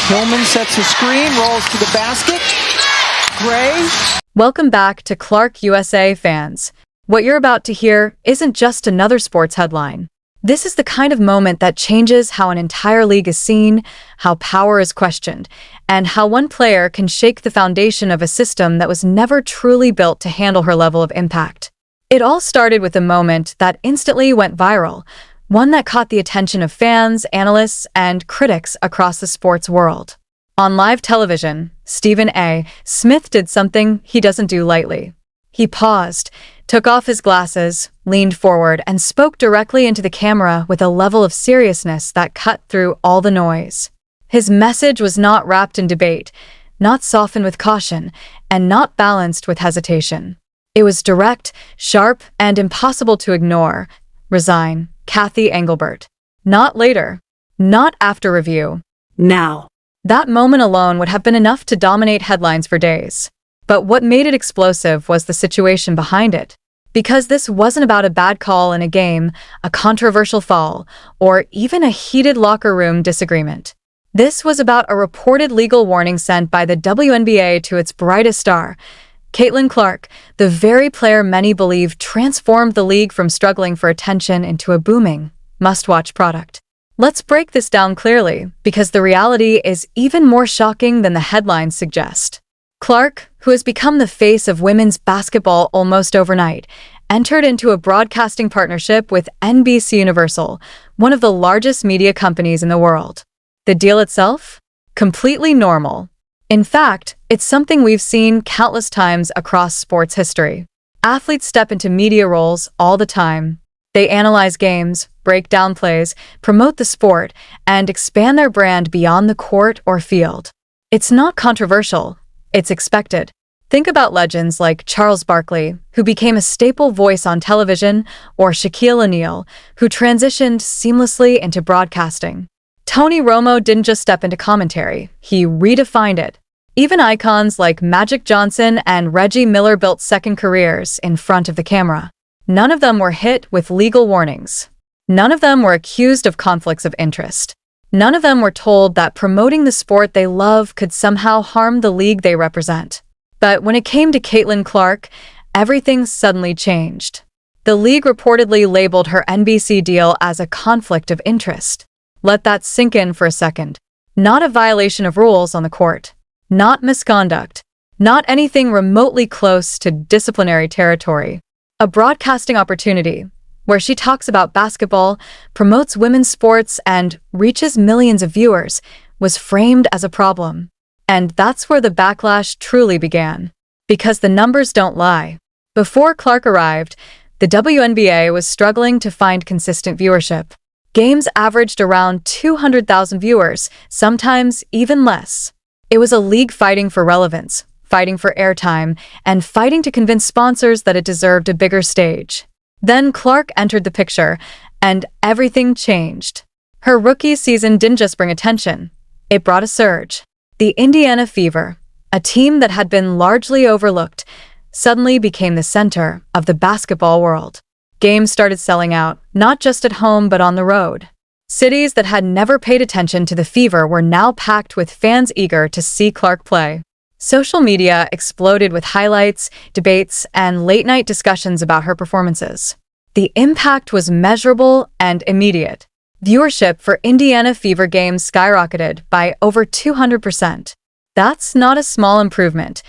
Hillman sets a screen, rolls to the basket. Gray. Welcome back to Clark USA fans. What you're about to hear isn't just another sports headline. This is the kind of moment that changes how an entire league is seen, how power is questioned, and how one player can shake the foundation of a system that was never truly built to handle her level of impact. It all started with a moment that instantly went viral, one that caught the attention of fans, analysts, and critics across the sports world. On live television, Stephen A. Smith did something he doesn't do lightly. He paused, took off his glasses, leaned forward, and spoke directly into the camera with a level of seriousness that cut through all the noise. His message was not wrapped in debate, not softened with caution, and not balanced with hesitation. It was direct, sharp, and impossible to ignore. Resign, Kathy Engelbert. Not later. Not after review. Now. That moment alone would have been enough to dominate headlines for days. But what made it explosive was the situation behind it. Because this wasn't about a bad call in a game, a controversial fall, or even a heated locker room disagreement. This was about a reported legal warning sent by the WNBA to its brightest star, Caitlin Clark, the very player many believe transformed the league from struggling for attention into a booming, must-watch product. Let's break this down clearly, because the reality is even more shocking than the headlines suggest. Clark, who has become the face of women's basketball almost overnight, entered into a broadcasting partnership with NBC Universal, one of the largest media companies in the world. The deal itself? Completely normal. In fact, it's something we've seen countless times across sports history. Athletes step into media roles all the time. They analyze games, break down plays, promote the sport, and expand their brand beyond the court or field. It's not controversial. It's expected. Think about legends like Charles Barkley, who became a staple voice on television, or Shaquille O'Neal, who transitioned seamlessly into broadcasting. Tony Romo didn't just step into commentary, he redefined it. Even icons like Magic Johnson and Reggie Miller built second careers in front of the camera. None of them were hit with legal warnings. None of them were accused of conflicts of interest. None of them were told that promoting the sport they love could somehow harm the league they represent. But when it came to Caitlin Clark, everything suddenly changed. The league reportedly labeled her NBC deal as a conflict of interest. Let that sink in for a second. Not a violation of rules on the court. Not misconduct. Not anything remotely close to disciplinary territory. A broadcasting opportunity, where she talks about basketball, promotes women's sports, and reaches millions of viewers, was framed as a problem. And that's where the backlash truly began. Because the numbers don't lie. Before Clark arrived, the WNBA was struggling to find consistent viewership. Games averaged around 200,000 viewers, sometimes even less. It was a league fighting for relevance, fighting for airtime, and fighting to convince sponsors that it deserved a bigger stage. Then Clark entered the picture, and everything changed. Her rookie season didn't just bring attention, it brought a surge. The Indiana Fever, a team that had been largely overlooked, suddenly became the center of the basketball world. Games started selling out, not just at home but on the road. Cities that had never paid attention to the Fever were now packed with fans eager to see Clark play. Social media exploded with highlights, debates, and late-night discussions about her performances. The impact was measurable and immediate. Viewership for Indiana Fever games skyrocketed by over 200%. That's not a small improvement.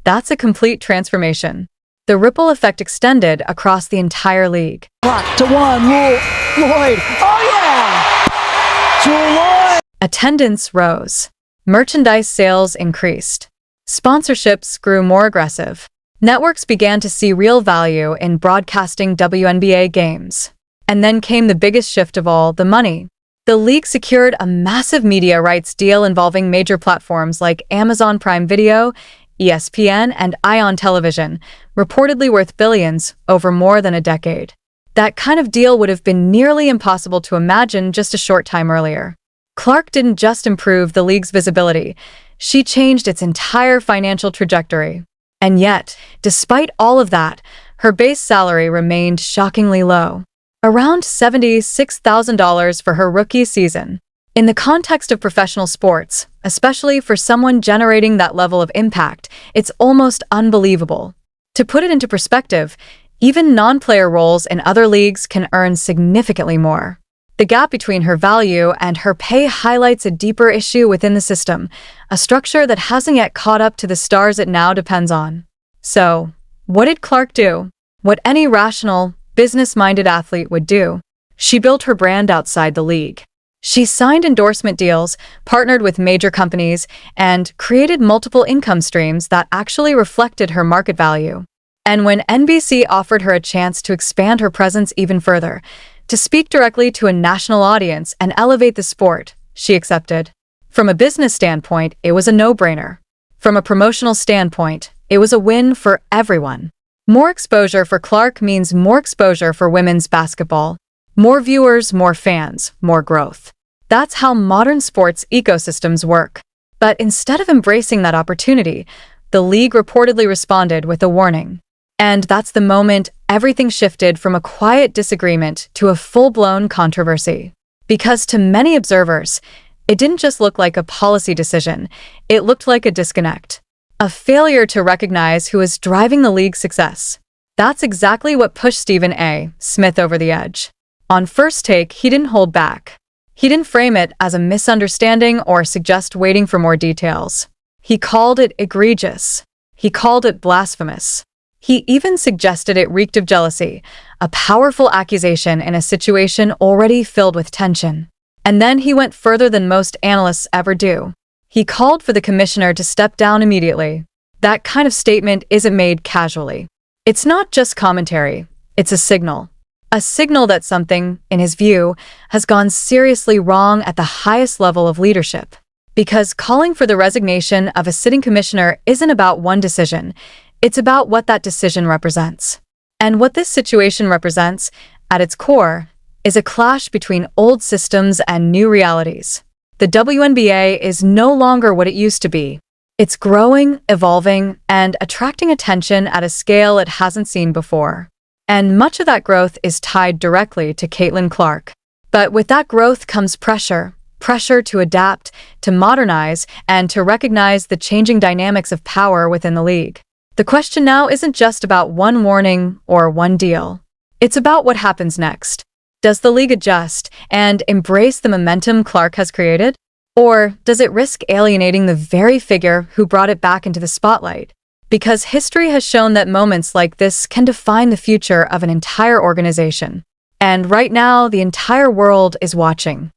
That's a complete transformation. The ripple effect extended across the entire league. Clock to one, Lloyd. Oh yeah! Jewel Lloyd! Attendance rose. Merchandise sales increased. Sponsorships grew more aggressive. Networks began to see real value in broadcasting WNBA games. And then came the biggest shift of all, the money. The league secured a massive media rights deal involving major platforms like Amazon Prime Video, ESPN, and ION Television, reportedly worth billions over more than a decade. That kind of deal would have been nearly impossible to imagine just a short time earlier. Clark didn't just improve the league's visibility, she changed its entire financial trajectory. And yet, despite all of that, her base salary remained shockingly low. Around $76,000 for her rookie season. In the context of professional sports, especially for someone generating that level of impact, it's almost unbelievable. To put it into perspective, even non-player roles in other leagues can earn significantly more. The gap between her value and her pay highlights a deeper issue within the system, a structure that hasn't yet caught up to the stars it now depends on. So, what did Clark do? What any rational, business-minded athlete would do. She built her brand outside the league. She signed endorsement deals, partnered with major companies, and created multiple income streams that actually reflected her market value. And when NBC offered her a chance to expand her presence even further, to speak directly to a national audience and elevate the sport, she accepted. From a business standpoint, it was a no-brainer. From a promotional standpoint, it was a win for everyone. More exposure for Clark means more exposure for women's basketball. More viewers, more fans, more growth. That's how modern sports ecosystems work. But instead of embracing that opportunity, the league reportedly responded with a warning. And that's the moment everything shifted from a quiet disagreement to a full-blown controversy. Because to many observers, it didn't just look like a policy decision, it looked like a disconnect. A failure to recognize who was driving the league's success. That's exactly what pushed Stephen A. Smith over the edge. On first take, he didn't hold back. He didn't frame it as a misunderstanding or suggest waiting for more details. He called it egregious. He called it blasphemous. He even suggested it reeked of jealousy, a powerful accusation in a situation already filled with tension. And then he went further than most analysts ever do. He called for the commissioner to step down immediately. That kind of statement isn't made casually. It's not just commentary, it's a signal. A signal that something, in his view, has gone seriously wrong at the highest level of leadership. Because calling for the resignation of a sitting commissioner isn't about one decision, it's about what that decision represents. And what this situation represents, at its core, is a clash between old systems and new realities. The WNBA is no longer what it used to be. It's growing, evolving, and attracting attention at a scale it hasn't seen before. And much of that growth is tied directly to Caitlin Clark. But with that growth comes pressure to adapt, to modernize, and to recognize the changing dynamics of power within the league. The question now isn't just about one warning or one deal. It's about what happens next. Does the league adjust and embrace the momentum Clark has created? Or does it risk alienating the very figure who brought it back into the spotlight? Because history has shown that moments like this can define the future of an entire organization. And right now, the entire world is watching.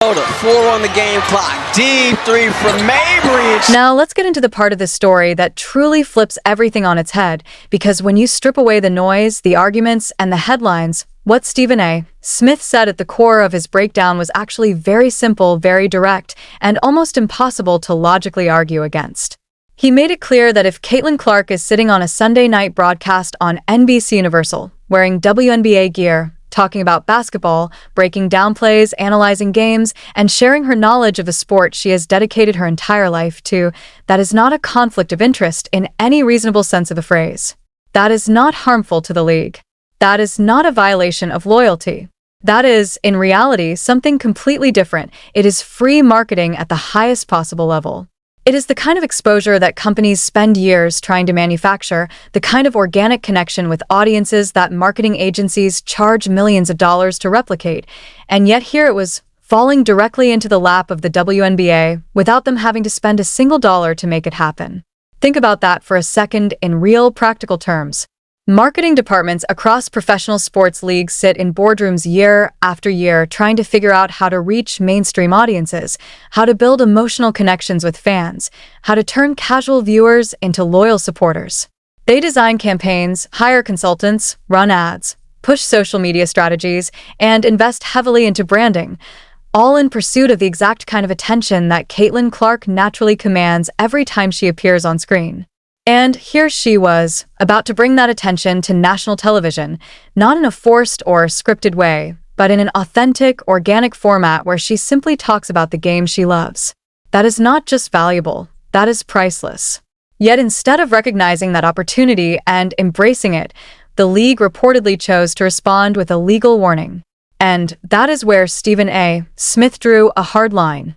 4 on the game clock. Deep three from Mabry. Now, let's get into the part of the story that truly flips everything on its head, because when you strip away the noise, the arguments, and the headlines, what Stephen A. Smith said at the core of his breakdown was actually very simple, very direct, and almost impossible to logically argue against. He made it clear that if Caitlin Clark is sitting on a Sunday night broadcast on NBC Universal, wearing WNBA gear, talking about basketball, breaking down plays, analyzing games, and sharing her knowledge of a sport she has dedicated her entire life to, that is not a conflict of interest in any reasonable sense of the phrase. That is not harmful to the league. That is not a violation of loyalty. That is, in reality, something completely different. It is free marketing at the highest possible level. It is the kind of exposure that companies spend years trying to manufacture, the kind of organic connection with audiences that marketing agencies charge millions of dollars to replicate, and yet here it was falling directly into the lap of the WNBA without them having to spend a single dollar to make it happen. Think about that for a second in real, practical terms. Marketing departments across professional sports leagues sit in boardrooms year after year trying to figure out how to reach mainstream audiences, how to build emotional connections with fans, how to turn casual viewers into loyal supporters. They design campaigns, hire consultants, run ads, push social media strategies, and invest heavily into branding, all in pursuit of the exact kind of attention that Caitlin Clark naturally commands every time she appears on screen. And here she was, about to bring that attention to national television, not in a forced or scripted way, but in an authentic, organic format where she simply talks about the game she loves. That is not just valuable, that is priceless. Yet instead of recognizing that opportunity and embracing it, the league reportedly chose to respond with a legal warning. And that is where Stephen A. Smith drew a hard line.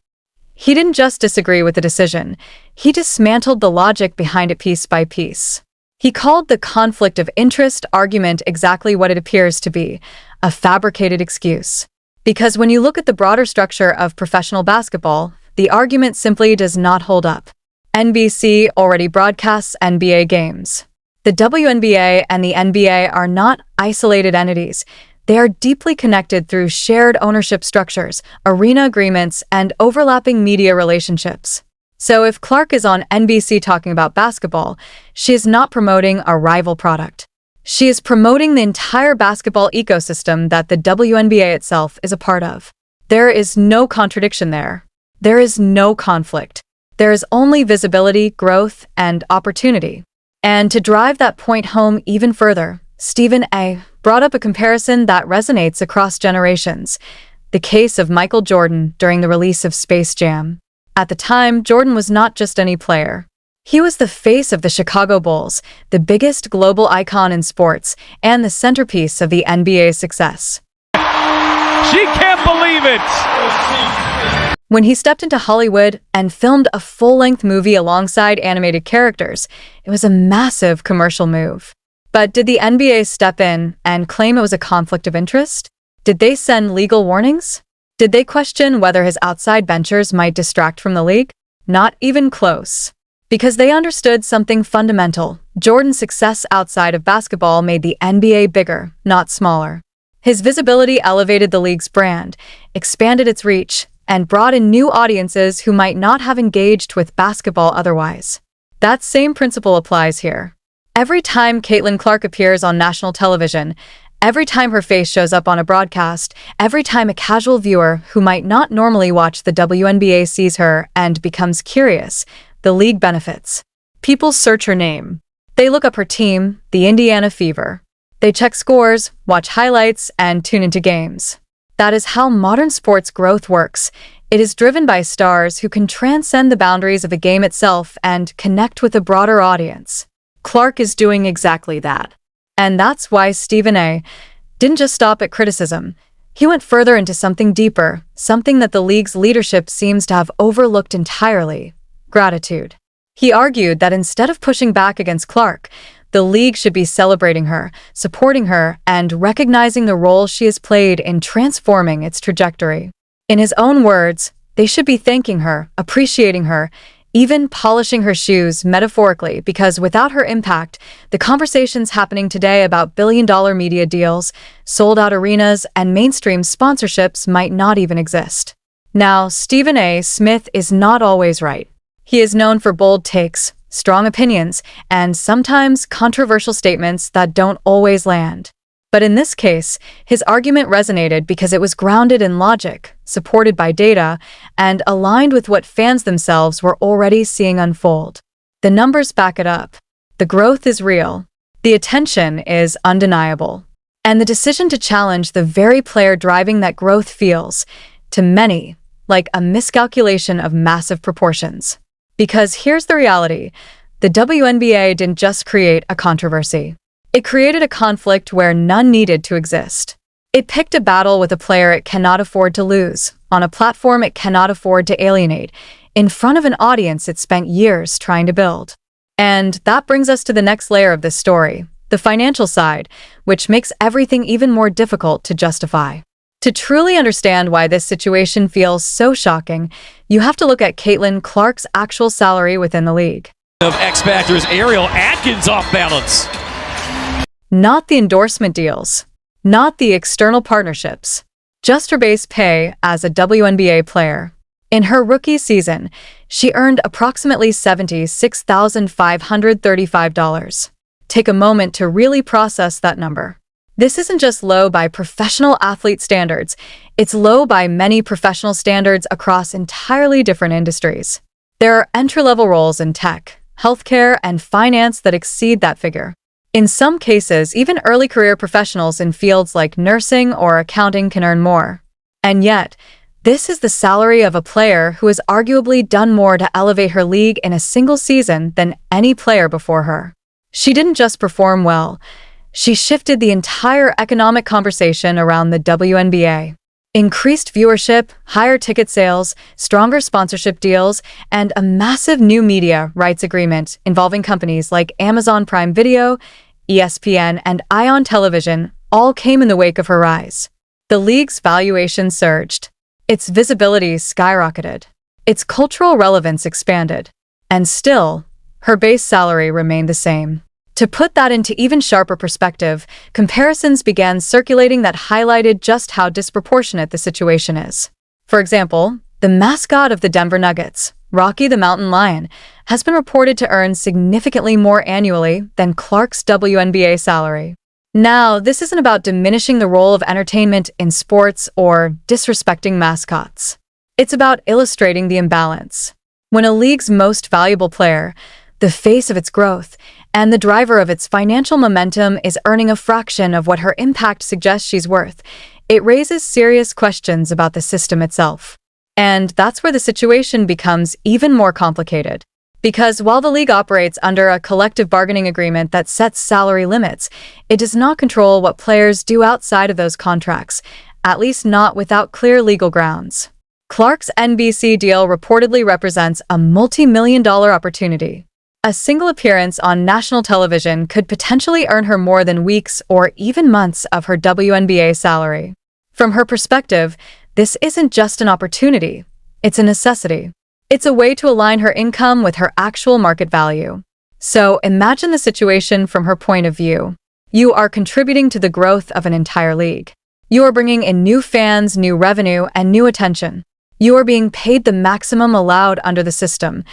He didn't just disagree with the decision, he dismantled the logic behind it piece by piece. He called the conflict of interest argument exactly what it appears to be, a fabricated excuse. Because when you look at the broader structure of professional basketball, the argument simply does not hold up. NBC already broadcasts NBA games. The WNBA and the NBA are not isolated entities. They are deeply connected through shared ownership structures, arena agreements, and overlapping media relationships. So if Clark is on NBC talking about basketball, she is not promoting a rival product. She is promoting the entire basketball ecosystem that the WNBA itself is a part of. There is no contradiction there. There is no conflict. There is only visibility, growth, and opportunity. And to drive that point home even further, Stephen A. brought up a comparison that resonates across generations, the case of Michael Jordan during the release of Space Jam. At the time, Jordan was not just any player. He was the face of the Chicago Bulls, the biggest global icon in sports, and the centerpiece of the NBA's success. She can't believe it! When he stepped into Hollywood and filmed a full-length movie alongside animated characters, it was a massive commercial move. But did the NBA step in and claim it was a conflict of interest? Did they send legal warnings? Did they question whether his outside ventures might distract from the league? Not even close. Because they understood something fundamental. Jordan's success outside of basketball made the NBA bigger, not smaller. His visibility elevated the league's brand, expanded its reach, and brought in new audiences who might not have engaged with basketball otherwise. That same principle applies here. Every time Caitlin Clark appears on national television, every time her face shows up on a broadcast, every time a casual viewer who might not normally watch the WNBA sees her and becomes curious, the league benefits. People search her name. They look up her team, the Indiana Fever. They check scores, watch highlights, and tune into games. That is how modern sports growth works. It is driven by stars who can transcend the boundaries of the game itself and connect with a broader audience. Clark is doing exactly that. And that's why Stephen A. didn't just stop at criticism. He went further into something deeper, something that the league's leadership seems to have overlooked entirely: gratitude. He argued that instead of pushing back against Clark, the league should be celebrating her, supporting her, and recognizing the role she has played in transforming its trajectory. In his own words, they should be thanking her, appreciating her, even polishing her shoes metaphorically, because without her impact, the conversations happening today about billion-dollar media deals, sold-out arenas, and mainstream sponsorships might not even exist. Now, Stephen A. Smith is not always right. He is known for bold takes, strong opinions, and sometimes controversial statements that don't always land. But in this case, his argument resonated because it was grounded in logic, supported by data, and aligned with what fans themselves were already seeing unfold. The numbers back it up. The growth is real. The attention is undeniable. And the decision to challenge the very player driving that growth feels, to many, like a miscalculation of massive proportions. Because here's the reality: the WNBA didn't just create a controversy. It created a conflict where none needed to exist. It picked a battle with a player it cannot afford to lose, on a platform it cannot afford to alienate, in front of an audience it spent years trying to build. And that brings us to the next layer of this story, the financial side, which makes everything even more difficult to justify. To truly understand why this situation feels so shocking, you have to look at Caitlin Clark's actual salary within the league. Of X Factor's Ariel Atkins off balance. Not the endorsement deals, not the external partnerships, just her base pay as a WNBA player. In her rookie season, she earned approximately $76,535. Take a moment to really process that number. This isn't just low by professional athlete standards, it's low by many professional standards across entirely different industries. There are entry-level roles in tech, healthcare, and finance that exceed that figure. In some cases, even early career professionals in fields like nursing or accounting can earn more. And yet, this is the salary of a player who has arguably done more to elevate her league in a single season than any player before her. She didn't just perform well, She shifted the entire economic conversation around the WNBA. Increased viewership, higher ticket sales, stronger sponsorship deals, and a massive new media rights agreement involving companies like Amazon Prime Video, ESPN, and ION Television all came in the wake of her rise. The league's valuation surged. Its visibility skyrocketed. Its cultural relevance expanded. And still, her base salary remained the same. To put that into even sharper perspective, comparisons began circulating that highlighted just how disproportionate the situation is. For example, the mascot of the Denver Nuggets, Rocky the Mountain Lion, has been reported to earn significantly more annually than Clark's WNBA salary. Now, this isn't about diminishing the role of entertainment in sports or disrespecting mascots. It's about illustrating the imbalance. When a league's most valuable player, the face of its growth, and the driver of its financial momentum is earning a fraction of what her impact suggests she's worth, it raises serious questions about the system itself. And that's where the situation becomes even more complicated. Because while the league operates under a collective bargaining agreement that sets salary limits, it does not control what players do outside of those contracts, at least not without clear legal grounds. Clark's NBC deal reportedly represents a multi-million-dollar opportunity. A single appearance on national television could potentially earn her more than weeks or even months of her WNBA salary. From her perspective, this isn't just an opportunity, it's a necessity. It's a way to align her income with her actual market value. So imagine the situation from her point of view. You are contributing to the growth of an entire league. You are bringing in new fans, new revenue, and new attention. You are being paid the maximum allowed under the system,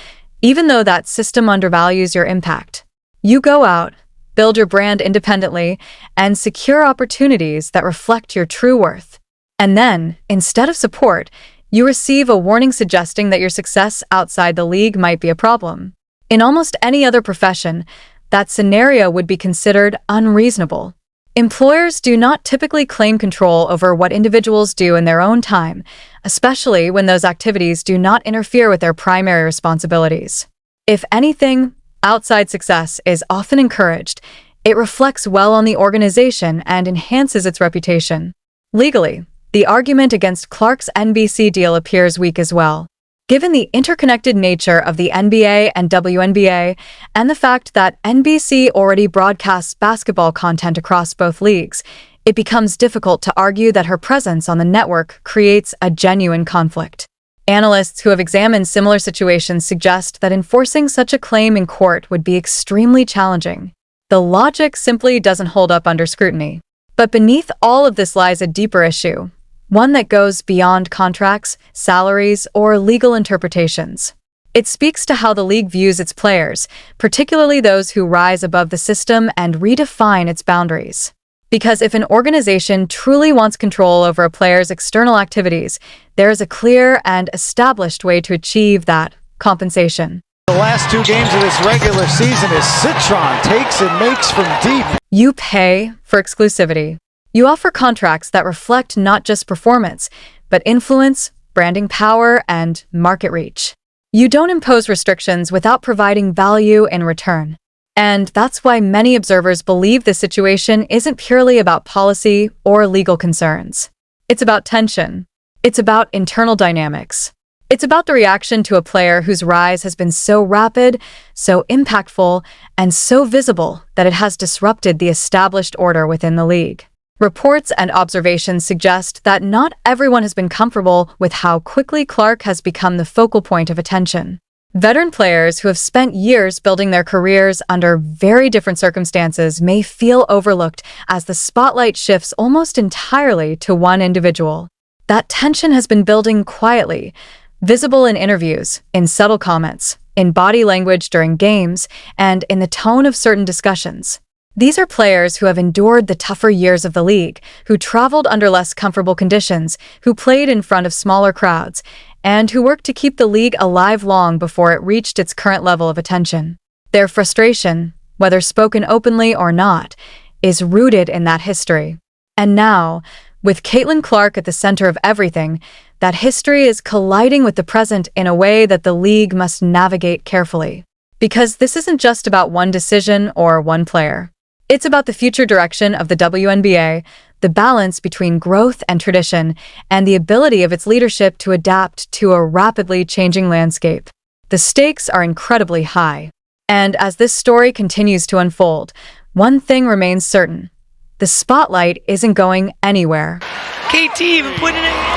even though that system undervalues your impact. You go out, build your brand independently, and secure opportunities that reflect your true worth. And then, instead of support, you receive a warning suggesting that your success outside the league might be a problem. In almost any other profession, that scenario would be considered unreasonable. Employers do not typically claim control over what individuals do in their own time, especially when those activities do not interfere with their primary responsibilities. If anything, outside success is often encouraged. It reflects well on the organization and enhances its reputation. Legally, the argument against Clark's NBC deal appears weak as well. Given the interconnected nature of the NBA and WNBA, and the fact that NBC already broadcasts basketball content across both leagues, it becomes difficult to argue that her presence on the network creates a genuine conflict. Analysts who have examined similar situations suggest that enforcing such a claim in court would be extremely challenging. The logic simply doesn't hold up under scrutiny. But beneath all of this lies a deeper issue. One that goes beyond contracts, salaries, or legal interpretations. It speaks to how the league views its players, particularly those who rise above the system and redefine its boundaries. Because if an organization truly wants control over a player's external activities, there is a clear and established way to achieve that compensation. The last two games of this regular season is Citron takes and makes from deep. You pay for exclusivity. You offer contracts that reflect not just performance, but influence, branding power, and market reach. You don't impose restrictions without providing value in return. And that's why many observers believe this situation isn't purely about policy or legal concerns. It's about tension. It's about internal dynamics. It's about the reaction to a player whose rise has been so rapid, so impactful, and so visible that it has disrupted the established order within the league. Reports and observations suggest that not everyone has been comfortable with how quickly Clark has become the focal point of attention. Veteran players who have spent years building their careers under very different circumstances may feel overlooked as the spotlight shifts almost entirely to one individual. That tension has been building quietly, visible in interviews, in subtle comments, in body language during games, and in the tone of certain discussions. These are players who have endured the tougher years of the league, who traveled under less comfortable conditions, who played in front of smaller crowds, and who worked to keep the league alive long before it reached its current level of attention. Their frustration, whether spoken openly or not, is rooted in that history. And now, with Caitlin Clark at the center of everything, that history is colliding with the present in a way that the league must navigate carefully. Because this isn't just about one decision or one player. It's about the future direction of the WNBA, the balance between growth and tradition, and the ability of its leadership to adapt to a rapidly changing landscape. The stakes are incredibly high. And as this story continues to unfold, one thing remains certain. The spotlight isn't going anywhere. KT even put it in.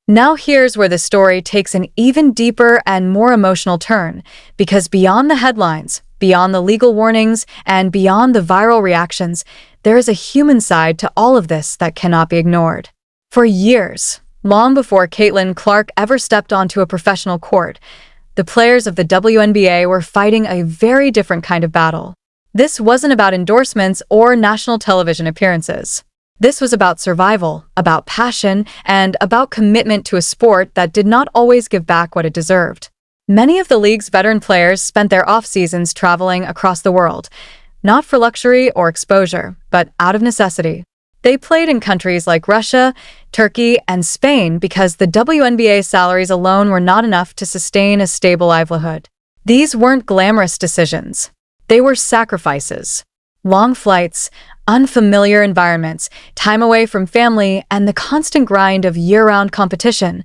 Now here's where the story takes an even deeper and more emotional turn, because beyond the headlines, beyond the legal warnings, and beyond the viral reactions, there is a human side to all of this that cannot be ignored. For years, long before Caitlin Clark ever stepped onto a professional court, the players of the WNBA were fighting a very different kind of battle. This wasn't about endorsements or national television appearances. This was about survival, about passion, and about commitment to a sport that did not always give back what it deserved. Many of the league's veteran players spent their off-seasons traveling across the world, not for luxury or exposure, but out of necessity. They played in countries like Russia, Turkey, and Spain because the WNBA salaries alone were not enough to sustain a stable livelihood. These weren't glamorous decisions. They were sacrifices. Long flights, unfamiliar environments, time away from family, and the constant grind of year-round competition,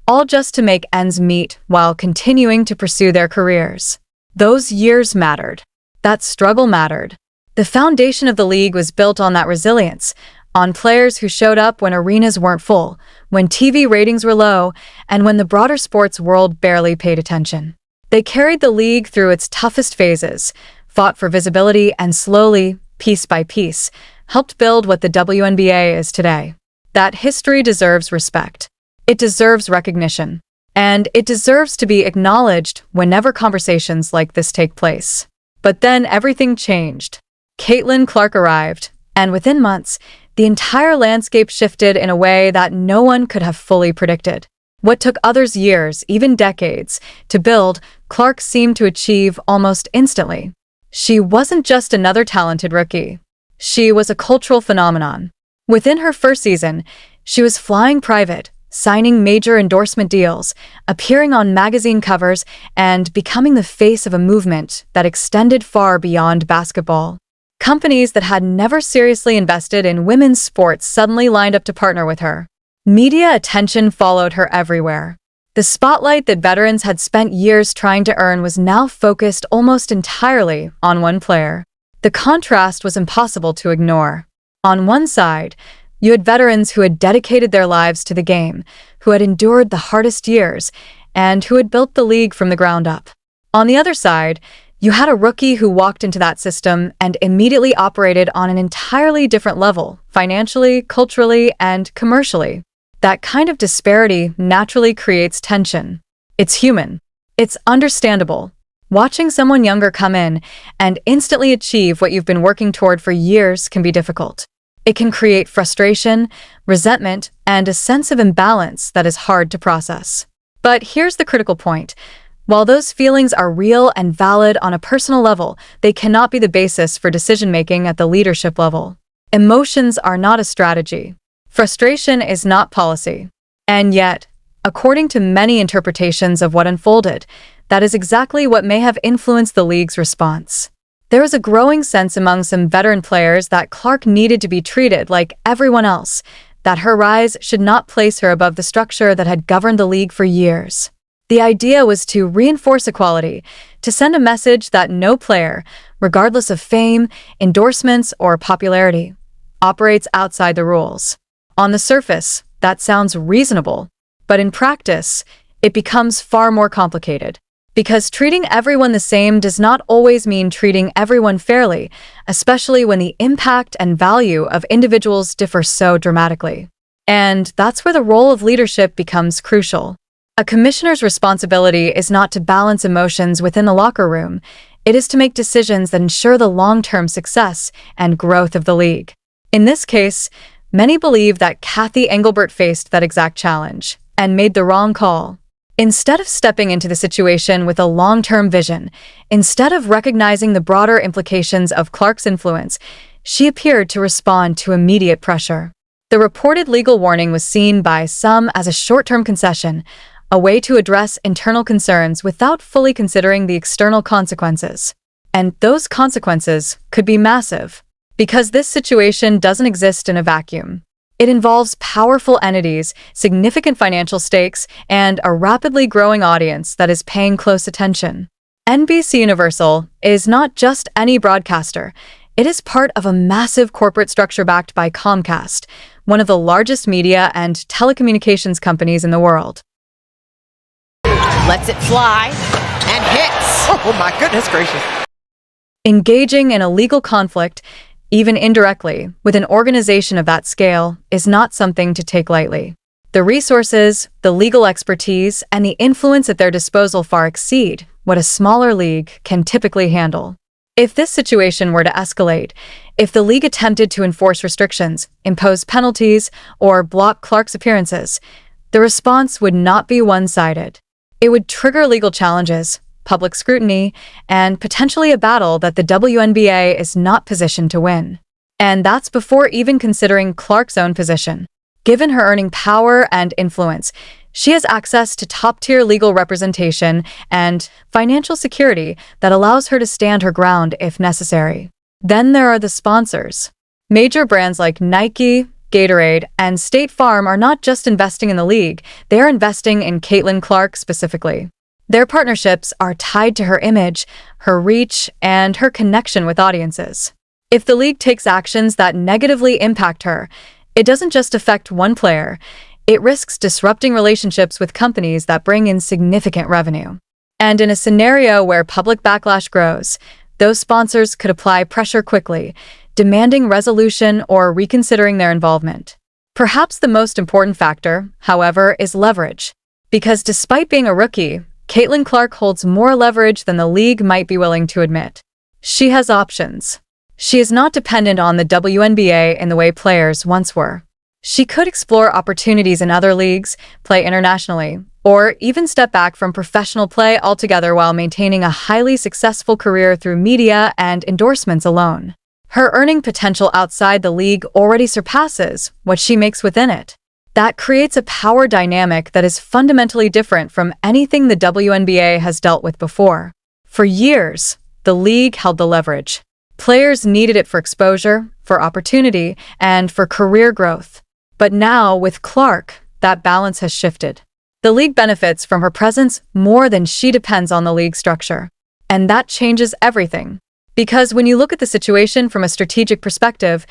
all just to make ends meet while continuing to pursue their careers. Those years mattered. That struggle mattered. The foundation of the league was built on that resilience, on players who showed up when arenas weren't full, when TV ratings were low, and when the broader sports world barely paid attention. They carried the league through its toughest phases, fought for visibility, and slowly, piece by piece, helped build what the WNBA is today. That history deserves respect. It deserves recognition. And it deserves to be acknowledged whenever conversations like this take place. But then everything changed. Caitlin Clark arrived, and within months, the entire landscape shifted in a way that no one could have fully predicted. What took others years, even decades, to build, Clark seemed to achieve almost instantly. She wasn't just another talented rookie. She was a cultural phenomenon. Within her first season, she was flying private, signing major endorsement deals, appearing on magazine covers, and becoming the face of a movement that extended far beyond basketball. Companies that had never seriously invested in women's sports suddenly lined up to partner with her. Media attention followed her everywhere. The spotlight that veterans had spent years trying to earn was now focused almost entirely on one player. The contrast was impossible to ignore. On one side, you had veterans who had dedicated their lives to the game, who had endured the hardest years, and who had built the league from the ground up. On the other side, you had a rookie who walked into that system and immediately operated on an entirely different level, financially, culturally, and commercially. That kind of disparity naturally creates tension. It's human. It's understandable. Watching someone younger come in and instantly achieve what you've been working toward for years can be difficult. It can create frustration, resentment, and a sense of imbalance that is hard to process. But here's the critical point. While those feelings are real and valid on a personal level, they cannot be the basis for decision-making at the leadership level. Emotions are not a strategy. Frustration is not policy. And yet, according to many interpretations of what unfolded, that is exactly what may have influenced the league's response. There was a growing sense among some veteran players that Clark needed to be treated like everyone else, that her rise should not place her above the structure that had governed the league for years. The idea was to reinforce equality, to send a message that no player, regardless of fame, endorsements, or popularity, operates outside the rules. On the surface, that sounds reasonable, but in practice, it becomes far more complicated. Because treating everyone the same does not always mean treating everyone fairly, especially when the impact and value of individuals differ so dramatically. And that's where the role of leadership becomes crucial. A commissioner's responsibility is not to balance emotions within the locker room. It is to make decisions that ensure the long-term success and growth of the league. In this case, many believe that Kathy Engelbert faced that exact challenge and made the wrong call. Instead of stepping into the situation with a long-term vision, instead of recognizing the broader implications of Clark's influence, she appeared to respond to immediate pressure. The reported legal warning was seen by some as a short-term concession, a way to address internal concerns without fully considering the external consequences. and those consequences could be massive. Because this situation doesn't exist in a vacuum. It involves powerful entities, significant financial stakes, and a rapidly growing audience that is paying close attention. NBC Universal is not just any broadcaster. It is part of a massive corporate structure backed by Comcast, one of the largest media and telecommunications companies in the world. Lets it fly and hits. Oh my goodness gracious. Engaging in a legal conflict, even indirectly, with an organization of that scale, is not something to take lightly. The resources, the legal expertise, and the influence at their disposal far exceed what a smaller league can typically handle. If this situation were to escalate, if the league attempted to enforce restrictions, impose penalties, or block Clark's appearances, the response would not be one-sided. It would trigger legal challenges, public scrutiny, and potentially a battle that the WNBA is not positioned to win. And that's before even considering Clark's own position. Given her earning power and influence, she has access to top-tier legal representation and financial security that allows her to stand her ground if necessary. Then there are the sponsors. Major brands like Nike, Gatorade, and State Farm are not just investing in the league, they are investing in Caitlin Clark specifically. Their partnerships are tied to her image, her reach, and her connection with audiences. If the league takes actions that negatively impact her, it doesn't just affect one player, it risks disrupting relationships with companies that bring in significant revenue. And in a scenario where public backlash grows, those sponsors could apply pressure quickly, demanding resolution or reconsidering their involvement. Perhaps the most important factor, however, is leverage. Because despite being a rookie, Caitlin Clark holds more leverage than the league might be willing to admit. She has options. She is not dependent on the WNBA in the way players once were. She could explore opportunities in other leagues, play internationally, or even step back from professional play altogether while maintaining a highly successful career through media and endorsements alone. Her earning potential outside the league already surpasses what she makes within it. That creates a power dynamic that is fundamentally different from anything the WNBA has dealt with before. For years, the league held the leverage. Players needed it for exposure, for opportunity, and for career growth. But now, with Clark, that balance has shifted. The league benefits from her presence more than she depends on the league structure. And that changes everything. Because when you look at the situation from a strategic perspective,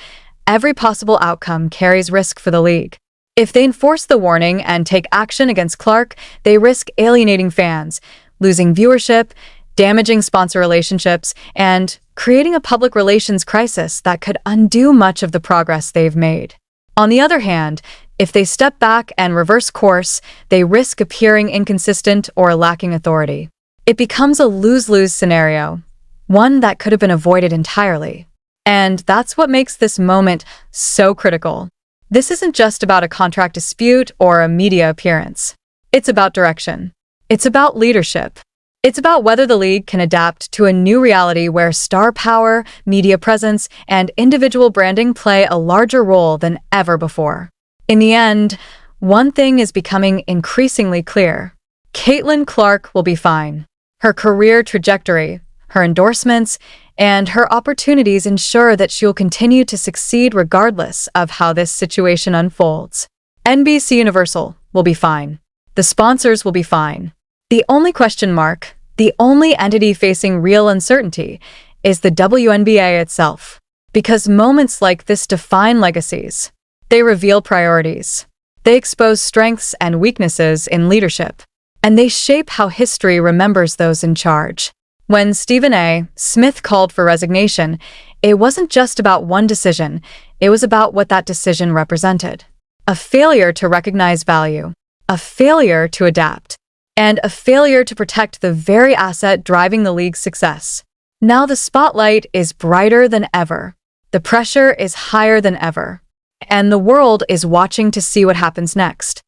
every possible outcome carries risk for the league. If they enforce the warning and take action against Clark, they risk alienating fans, losing viewership, damaging sponsor relationships, and creating a public relations crisis that could undo much of the progress they've made. On the other hand, if they step back and reverse course, they risk appearing inconsistent or lacking authority. It becomes a lose-lose scenario, one that could have been avoided entirely. And that's what makes this moment so critical. This isn't just about a contract dispute or a media appearance. It's about direction. It's about leadership. It's about whether the league can adapt to a new reality where star power, media presence, and individual branding play a larger role than ever before. In the end, one thing is becoming increasingly clear. Caitlin Clark will be fine. Her career trajectory, her endorsements, and her opportunities ensure that she'll continue to succeed regardless of how this situation unfolds. NBC Universal will be fine. The sponsors will be fine. The only question mark, the only entity facing real uncertainty, is the WNBA itself. Because moments like this define legacies. They reveal priorities. They expose strengths and weaknesses in leadership. And they shape how history remembers those in charge. When Stephen A. Smith called for resignation, it wasn't just about one decision, it was about what that decision represented. A failure to recognize value, a failure to adapt, and a failure to protect the very asset driving the league's success. Now the spotlight is brighter than ever. The pressure is higher than ever. And the world is watching to see what happens next.